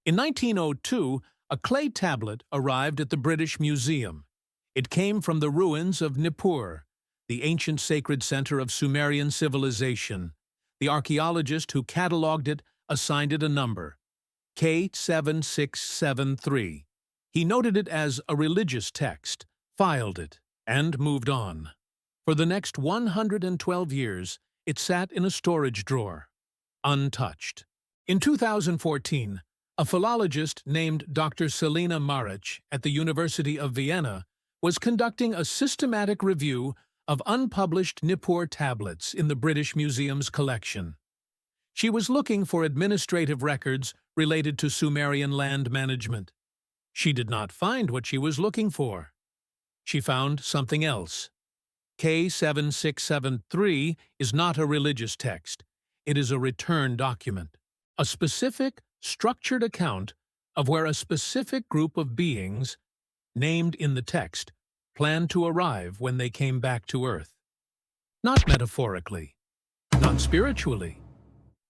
In 1902, a clay tablet arrived at the British Museum. It came from the ruins of Nippur, the ancient sacred center of Sumerian civilization. The archaeologist who catalogued it assigned it a number, K7673. He noted it as a religious text, filed it, and moved on. For the next 112 years, it sat in a storage drawer, untouched. In 2014, a philologist named Dr. Selina Maric at the University of Vienna was conducting a systematic review of unpublished Nippur tablets in the British Museum's collection. She was looking for administrative records related to Sumerian land management. She did not find what she was looking for. She found something else. K7673 is not a religious text. It is a return document, a specific, structured account of where a specific group of beings, named in the text, planned to arrive when they came back to Earth. Not metaphorically, not spiritually,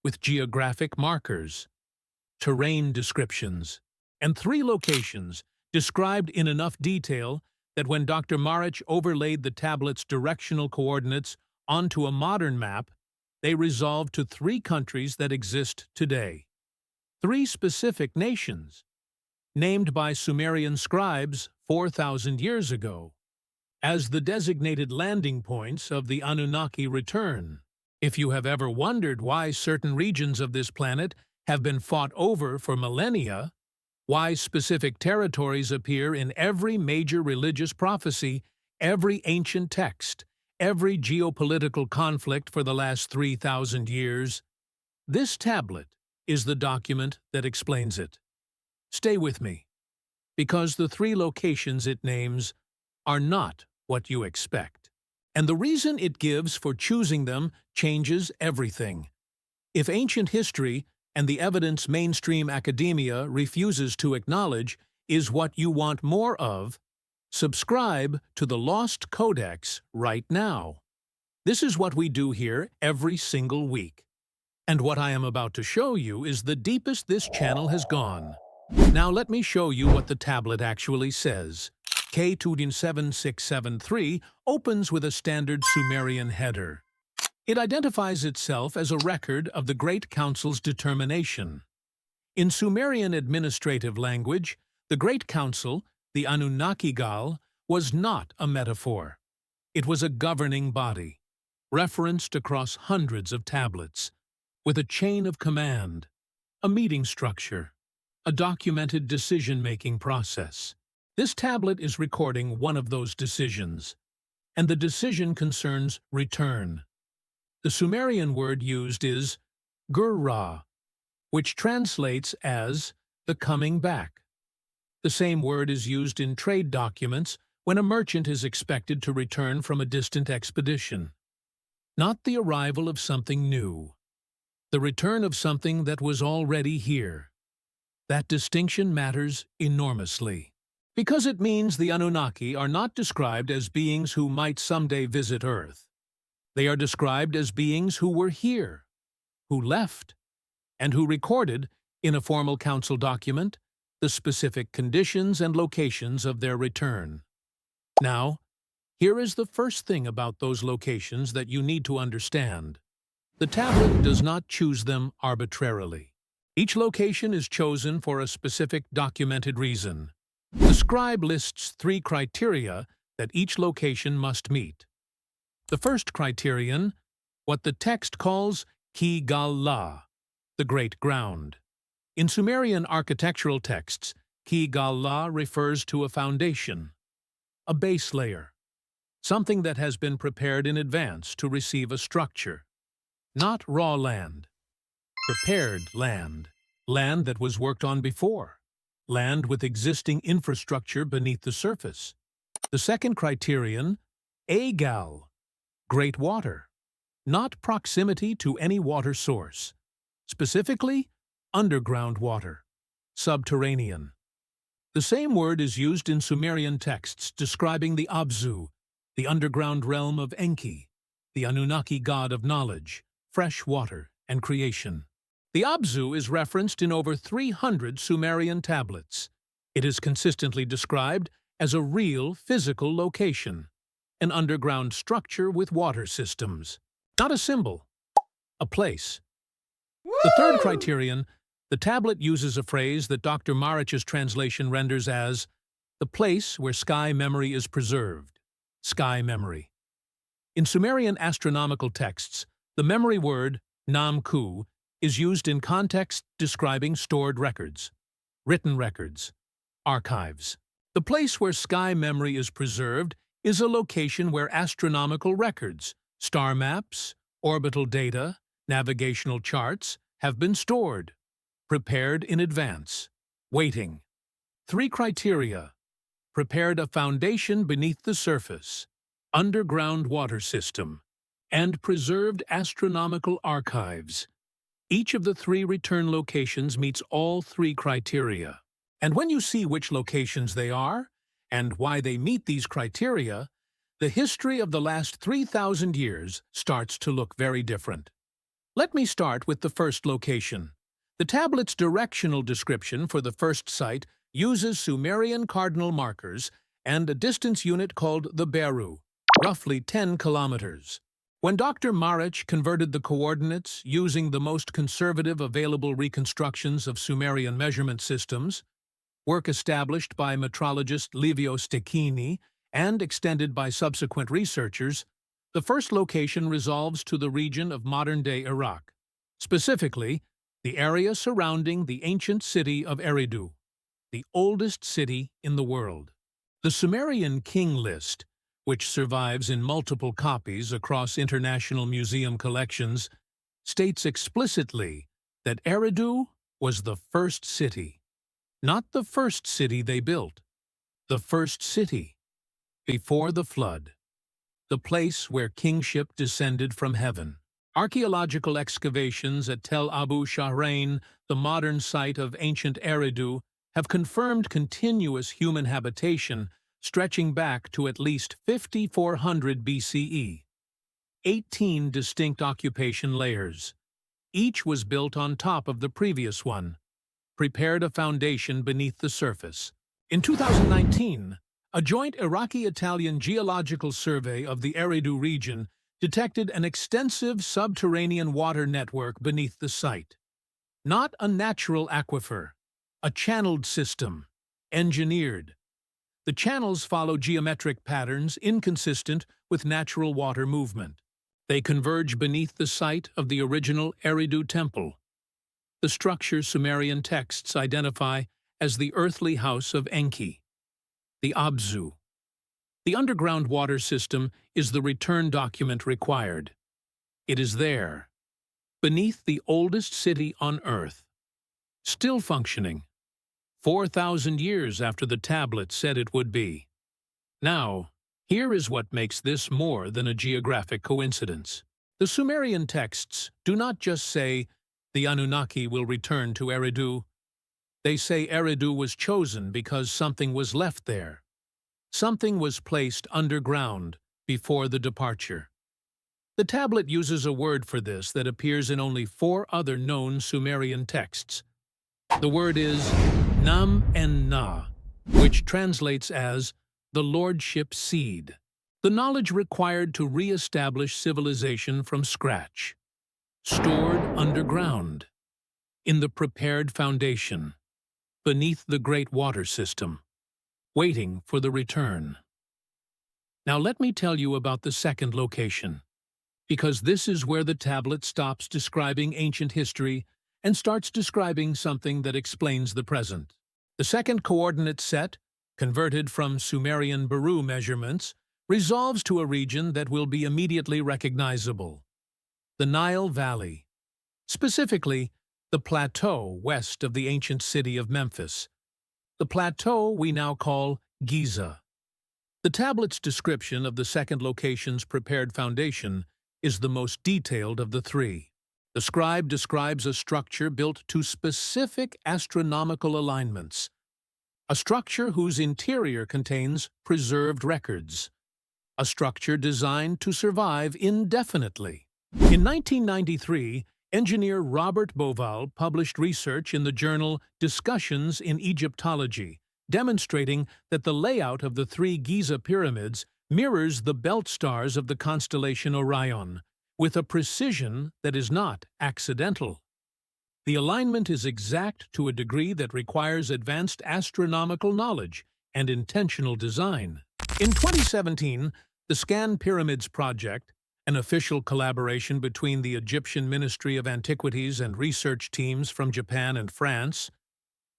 with geographic markers, terrain descriptions, and 3 locations described in enough detail that when Dr. Maric overlaid the tablet's directional coordinates onto a modern map, they resolved to 3 countries that exist today. 3 specific nations, named by Sumerian scribes 4,000 years ago, as the designated landing points of the Anunnaki return. If you have ever wondered why certain regions of this planet have been fought over for millennia, why specific territories appear in every major religious prophecy, every ancient text, every geopolitical conflict for the last 3,000 years, this tablet is the document that explains it. Stay with me, because the 3 locations it names are not what you expect. And the reason it gives for choosing them changes everything. If ancient history and the evidence mainstream academia refuses to acknowledge is what you want more of, subscribe to the Lost Codex right now. This is what we do here every single week. And what I am about to show you is the deepest this channel has gone. Now let me show you what the tablet actually says. K7673 opens with a standard Sumerian header. It identifies itself as a record of the Great Council's determination. In Sumerian administrative language, the Great Council, the Anunnaki Gal, was not a metaphor. It was a governing body, referenced across hundreds of tablets, with a chain of command, a meeting structure, a documented decision-making process. This tablet is recording one of those decisions, and the decision concerns return. The Sumerian word used is gur-ra, which translates as the coming back. The same word is used in trade documents when a merchant is expected to return from a distant expedition. Not the arrival of something new, the return of something that was already here. That distinction matters enormously, because it means the Anunnaki are not described as beings who might someday visit Earth. They are described as beings who were here, who left, and who recorded, in a formal council document, the specific conditions and locations of their return. Now, here is the first thing about those locations that you need to understand. The tablet does not choose them arbitrarily. Each location is chosen for a specific documented reason. The scribe lists 3 criteria that each location must meet. The first criterion, what the text calls Ki-gal-la, the great ground. In Sumerian architectural texts, Ki-gal-la refers to a foundation, a base layer, something that has been prepared in advance to receive a structure. Not raw land, prepared land, land that was worked on before, land with existing infrastructure beneath the surface. The second criterion, Agal, great water, not proximity to any water source, specifically underground water, subterranean. The same word is used in Sumerian texts describing the Abzu, the underground realm of Enki, the Anunnaki god of knowledge, fresh water, and creation. The Abzu is referenced in over 300 Sumerian tablets. It is consistently described as a real physical location, an underground structure with water systems. Not a symbol, a place. The third criterion, the tablet uses a phrase that Dr. Marich's translation renders as the place where sky memory is preserved. Sky memory. In Sumerian astronomical texts, the memory word, Nam-Ku, is used in context describing stored records, written records, archives. The place where sky memory is preserved is a location where astronomical records, star maps, orbital data, navigational charts have been stored, prepared in advance, waiting. 3 criteria: prepared a foundation beneath the surface, underground water system, and preserved astronomical archives. Each of the 3 return locations meets all 3 criteria. And when you see which locations they are, and why they meet these criteria, the history of the last 3,000 years starts to look very different. Let me start with the first location. The tablet's directional description for the first site uses Sumerian cardinal markers and a distance unit called the Beru, roughly 10 kilometers. When Dr. Marich converted the coordinates using the most conservative available reconstructions of Sumerian measurement systems, work established by metrologist Livio Stechini and extended by subsequent researchers, the first location resolves to the region of modern-day Iraq, specifically the area surrounding the ancient city of Eridu, the oldest city in the world. The Sumerian king list, which survives in multiple copies across international museum collections, states explicitly that Eridu was the first city. Not the first city they built, the first city, before the flood, the place where kingship descended from heaven. Archaeological excavations at Tel Abu Shahrain, the modern site of ancient Eridu, have confirmed continuous human habitation stretching back to at least 5400 BCE. 18 distinct occupation layers. Each was built on top of the previous one, prepared a foundation beneath the surface. In 2019, a joint Iraqi-Italian geological survey of the Eridu region detected an extensive subterranean water network beneath the site. Not a natural aquifer, a channeled system, engineered. The channels follow geometric patterns inconsistent with natural water movement. They converge beneath the site of the original Eridu temple. The structure Sumerian texts identify as the earthly house of Enki, the Abzu. The underground water system is the return document required. It is there, beneath the oldest city on Earth, still functioning, 4,000 years after the tablet said it would be. Now, here is what makes this more than a geographic coincidence. The Sumerian texts do not just say, the Anunnaki will return to Eridu. They say Eridu was chosen because something was left there. Something was placed underground before the departure. The tablet uses a word for this that appears in only 4 other known Sumerian texts. The word is Nam-en-Na, which translates as the lordship seed, the knowledge required to re-establish civilization from scratch, stored underground, in the prepared foundation, beneath the great water system, waiting for the return. Now let me tell you about the second location, because this is where the tablet stops describing ancient history and starts describing something that explains the present. The second coordinate set, converted from Sumerian Beru measurements, resolves to a region that will be immediately recognizable: the Nile Valley, specifically the plateau west of the ancient city of Memphis, the plateau we now call Giza. The tablet's description of the second location's prepared foundation is the most detailed of the 3. The scribe describes a structure built to specific astronomical alignments, a structure whose interior contains preserved records, a structure designed to survive indefinitely. In 1993, Engineer Robert Bauval published research in the journal Discussions in Egyptology, demonstrating that the layout of the three Giza pyramids mirrors the belt stars of the constellation Orion, with a precision that is not accidental. The alignment is exact to a degree that requires advanced astronomical knowledge and intentional design. In 2017, the Scan Pyramids Project, an official collaboration between the Egyptian Ministry of Antiquities and research teams from Japan and France,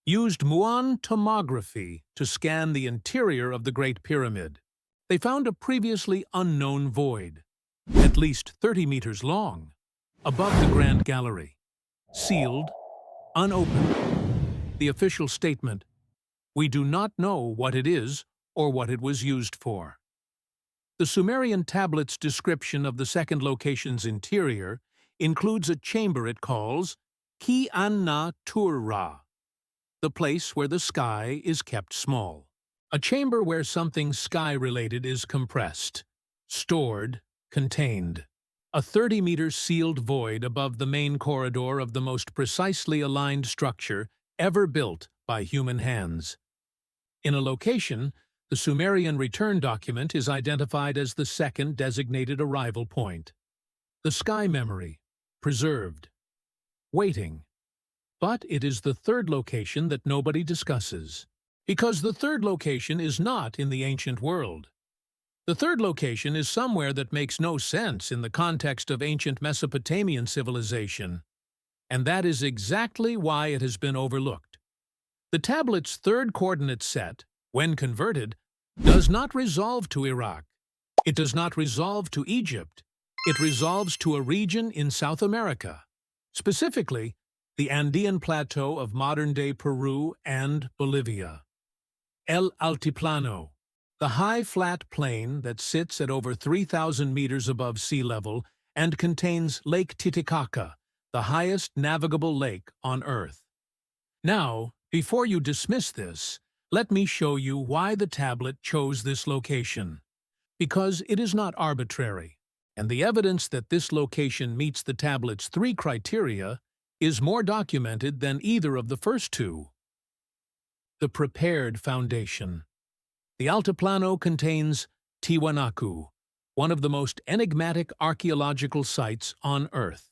used muon tomography to scan the interior of the Great Pyramid. They found a previously unknown void, at least 30 meters long, above the Grand Gallery. Sealed, unopened. The official statement: "We do not know what it is or what it was used for." The Sumerian tablet's description of the second location's interior includes a chamber it calls Ki Anna Tur-Ra, the place where the sky is kept small. A chamber where something sky-related is compressed, stored, contained. A 30-meter sealed void above the main corridor of the most precisely aligned structure ever built by human hands. In a location, the Sumerian return document is identified as the second designated arrival point. The sky memory, preserved. Waiting. But it is the third location that nobody discusses, because the third location is not in the ancient world. The third location is somewhere that makes no sense in the context of ancient Mesopotamian civilization, and that is exactly why it has been overlooked. The tablet's third coordinate set, when converted, does not resolve to Iraq. It does not resolve to Egypt. It resolves to a region in South America, specifically the Andean Plateau of modern-day Peru and Bolivia. El Altiplano, the high flat plain that sits at over 3,000 meters above sea level and contains Lake Titicaca, the highest navigable lake on Earth. Now, before you dismiss this, let me show you why the tablet chose this location. Because it is not arbitrary, and the evidence that this location meets the tablet's three criteria is more documented than either of the first two. The prepared foundation. The Altiplano contains Tiwanaku, one of the most enigmatic archaeological sites on Earth.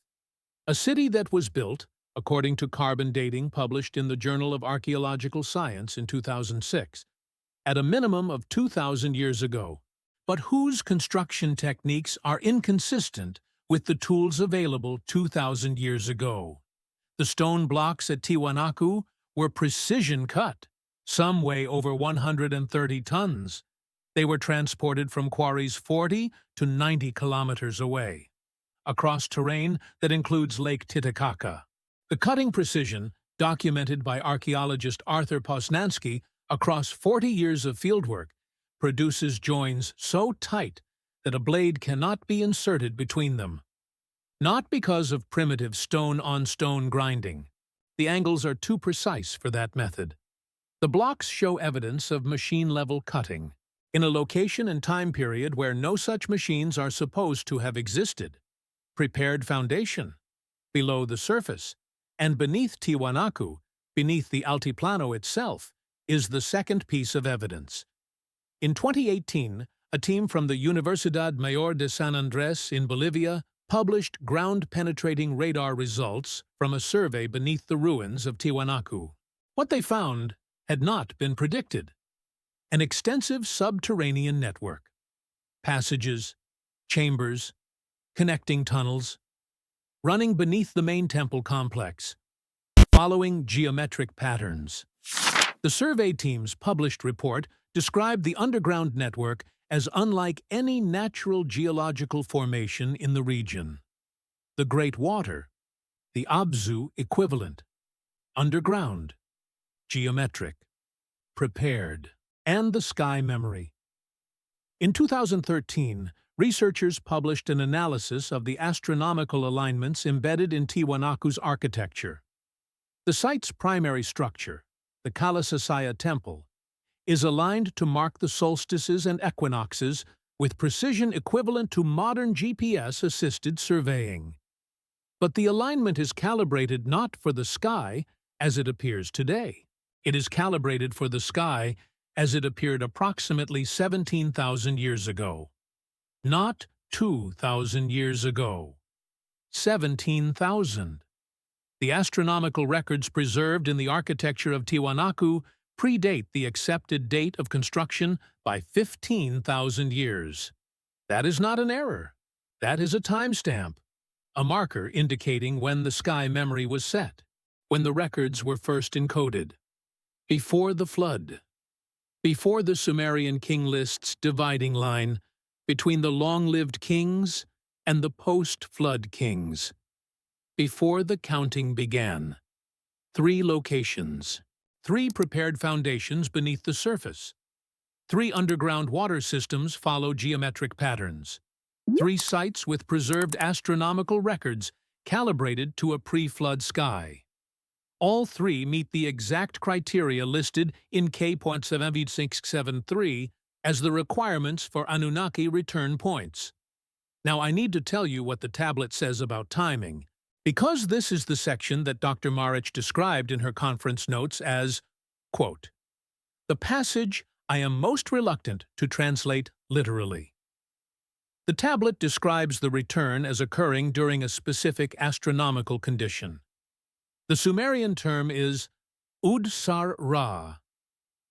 A city that was built, according to carbon dating published in the Journal of Archaeological Science in 2006, at a minimum of 2,000 years ago, but whose construction techniques are inconsistent with the tools available 2,000 years ago. The stone blocks at Tiwanaku were precision cut. Some weigh over 130 tons. They were transported from quarries 40 to 90 kilometers away, across terrain that includes Lake Titicaca. The cutting precision, documented by archaeologist Arthur Posnanski across 40 years of fieldwork, produces joins so tight that a blade cannot be inserted between them. Not because of primitive stone-on-stone grinding. The angles are too precise for that method. The blocks show evidence of machine-level cutting, in a location and time period where no such machines are supposed to have existed. Prepared foundation, below the surface, and beneath Tiwanaku, beneath the Altiplano itself, is the second piece of evidence. In 2018, a team from the Universidad Mayor de San Andrés in Bolivia published ground-penetrating radar results from a survey beneath the ruins of Tiwanaku. What they found had not been predicted. An extensive subterranean network. Passages, chambers, connecting tunnels, running beneath the main temple complex, following geometric patterns. The survey team's published report described the underground network as unlike any natural geological formation in the region. The Great Water, the Abzu equivalent, underground, geometric, prepared, and the sky memory. In 2013, researchers published an analysis of the astronomical alignments embedded in Tiwanaku's architecture. The site's primary structure, the Kalasasaya Temple, is aligned to mark the solstices and equinoxes with precision equivalent to modern GPS-assisted surveying. But the alignment is calibrated not for the sky as it appears today. It is calibrated for the sky as it appeared approximately 17,000 years ago. Not 2,000 years ago. 17,000. The astronomical records preserved in the architecture of Tiwanaku predate the accepted date of construction by 15,000 years. That is not an error. That is a timestamp, a marker indicating when the sky memory was set, when the records were first encoded. Before the flood. Before the Sumerian king list's dividing line between the long-lived kings and the post-flood kings. Before the counting began. 3 locations. 3 prepared foundations beneath the surface. 3 underground water systems follow geometric patterns. 3 sites with preserved astronomical records calibrated to a pre-flood sky. All 3 meet the exact criteria listed in K.7673 as the requirements for Anunnaki return points. Now I need to tell you what the tablet says about timing, because this is the section that Dr. Marich described in her conference notes as, quote, "the passage I am most reluctant to translate literally." The tablet describes the return as occurring during a specific astronomical condition. The Sumerian term is Ud-Sar-Ra,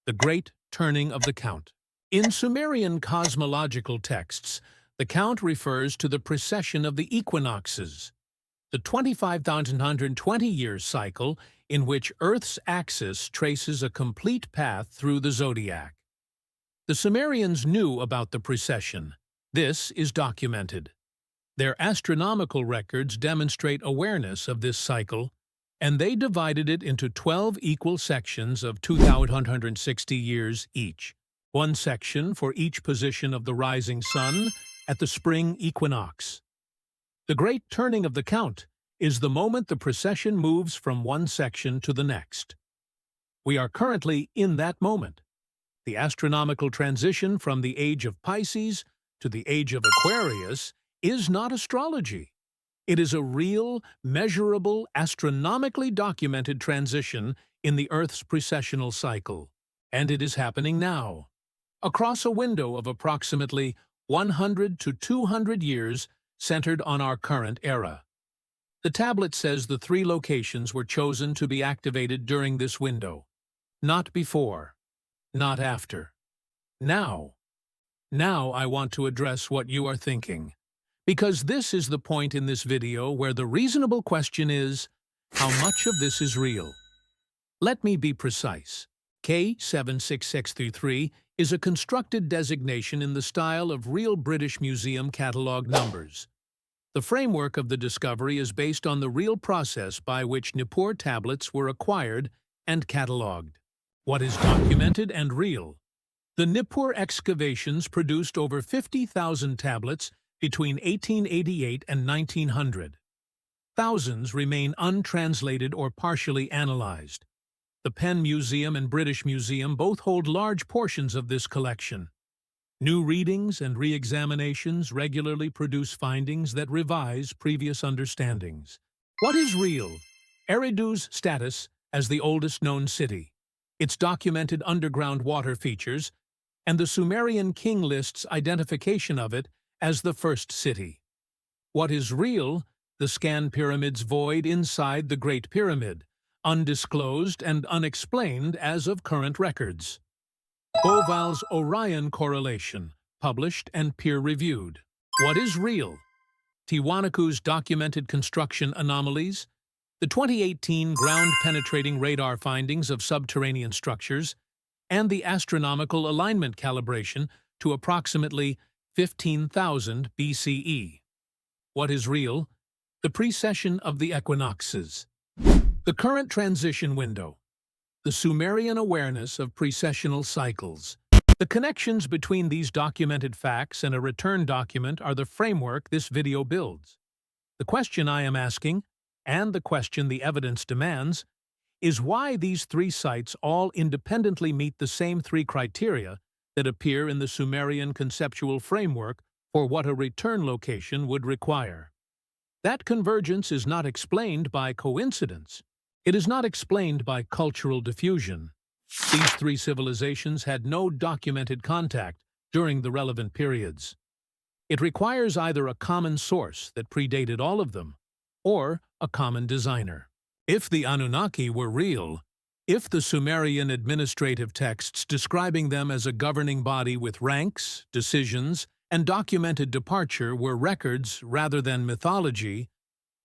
the great turning of the count. In Sumerian cosmological texts, the count refers to the precession of the equinoxes, the 25,120-year cycle in which Earth's axis traces a complete path through the zodiac. The Sumerians knew about the precession. This is documented. Their astronomical records demonstrate awareness of this cycle, and they divided it into 12 equal sections of 2,160 years each, 1 section for each position of the rising sun at the spring equinox. The great turning of the count is the moment the precession moves from one section to the next. We are currently in that moment. The astronomical transition from the age of Pisces to the age of Aquarius is not astrology. It is a real, measurable, astronomically documented transition in the Earth's precessional cycle, and it is happening now, across a window of approximately 100 to 200 years centered on our current era. The tablet says the 3 locations were chosen to be activated during this window. Not before, not after. Now. Now I want to address what you are thinking, because this is the point in this video where the reasonable question is, how much of this is real? Let me be precise. K76633 is a constructed designation in the style of real British Museum catalogue numbers. The framework of the discovery is based on the real process by which Nippur tablets were acquired and catalogued. What is documented and real? The Nippur excavations produced over 50,000 tablets between 1888 and 1900. Thousands remain untranslated or partially analyzed. The Penn Museum and British Museum both hold large portions of this collection. New readings and re-examinations regularly produce findings that revise previous understandings. What is real? Eridu's status as the oldest known city, its documented underground water features, and the Sumerian king list's identification of it as the first city. What is real? The Scan Pyramid's void inside the Great Pyramid, undisclosed and unexplained as of current records. Bauval's Orion correlation, published and peer-reviewed. What is real? Tiwanaku's documented construction anomalies, the 2018 ground-penetrating radar findings of subterranean structures, and the astronomical alignment calibration to approximately 15,000 BCE. What is real? The precession of the equinoxes. The current transition window. The Sumerian awareness of precessional cycles. The connections between these documented facts and a return document are the framework this video builds. The question I am asking, and the question the evidence demands, is why these 3 sites all independently meet the same 3 criteria that appear in the Sumerian conceptual framework for what a return location would require. That convergence is not explained by coincidence. It is not explained by cultural diffusion. These three civilizations had no documented contact during the relevant periods. It requires either a common source that predated all of them, or a common designer. If the Anunnaki were real, if the Sumerian administrative texts describing them as a governing body with ranks, decisions, and documented departure were records rather than mythology,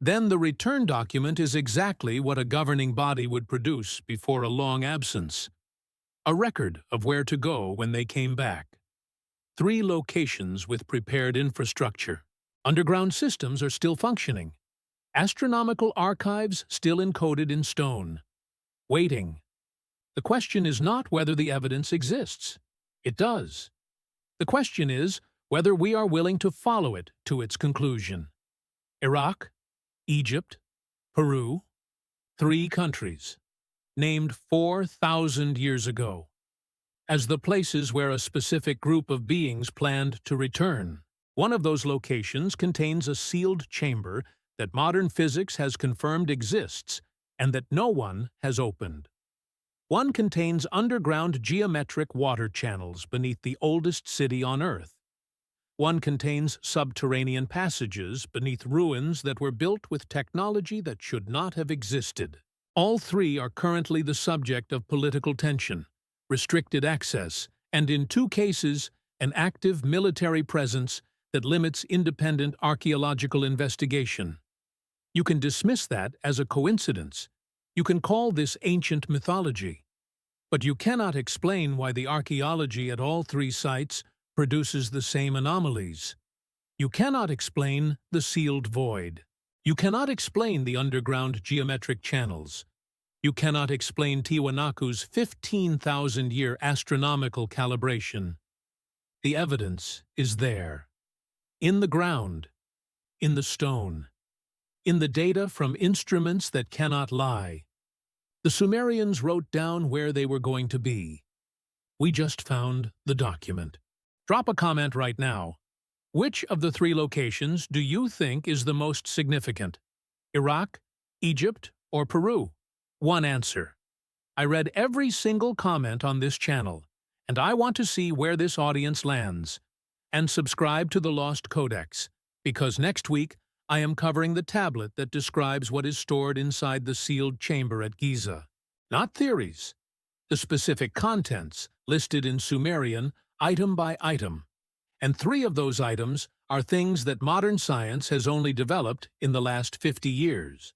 then the return document is exactly what a governing body would produce before a long absence. A record of where to go when they came back. 3 locations with prepared infrastructure. Underground systems are still functioning. Astronomical archives still encoded in stone. Waiting. The question is not whether the evidence exists. It does. The question is whether we are willing to follow it to its conclusion. Iraq, Egypt, Peru, 3 countries, named 4,000 years ago, as the places where a specific group of beings planned to return. One of those locations contains a sealed chamber that modern physics has confirmed exists and that no one has opened. One contains underground geometric water channels beneath the oldest city on Earth. One contains subterranean passages beneath ruins that were built with technology that should not have existed. All 3 are currently the subject of political tension, restricted access, and in 2 cases, an active military presence that limits independent archaeological investigation. You can dismiss that as a coincidence. You can call this ancient mythology. But you cannot explain why the archaeology at all 3 sites produces the same anomalies. You cannot explain the sealed void. You cannot explain the underground geometric channels. You cannot explain Tiwanaku's 15,000-year astronomical calibration. The evidence is there. In the ground. In the stone. In the data from instruments that cannot lie. The Sumerians wrote down where they were going to be. We just found the document. Drop a comment right now. Which of the 3 locations do you think is the most significant? Iraq, Egypt, or Peru? One answer. I read every single comment on this channel, and I want to see where this audience lands. And subscribe to the Lost Codex, because next week I am covering the tablet that describes what is stored inside the sealed chamber at Giza. Not theories. The specific contents listed in Sumerian item by item. And 3 of those items are things that modern science has only developed in the last 50 years.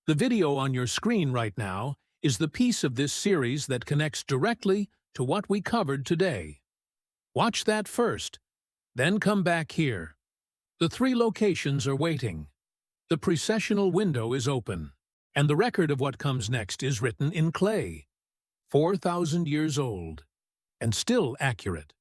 The video on your screen right now is the piece of this series that connects directly to what we covered today. Watch that first, then come back here. The 3 locations are waiting. The precessional window is open, and the record of what comes next is written in clay. 4,000 years old, and still accurate.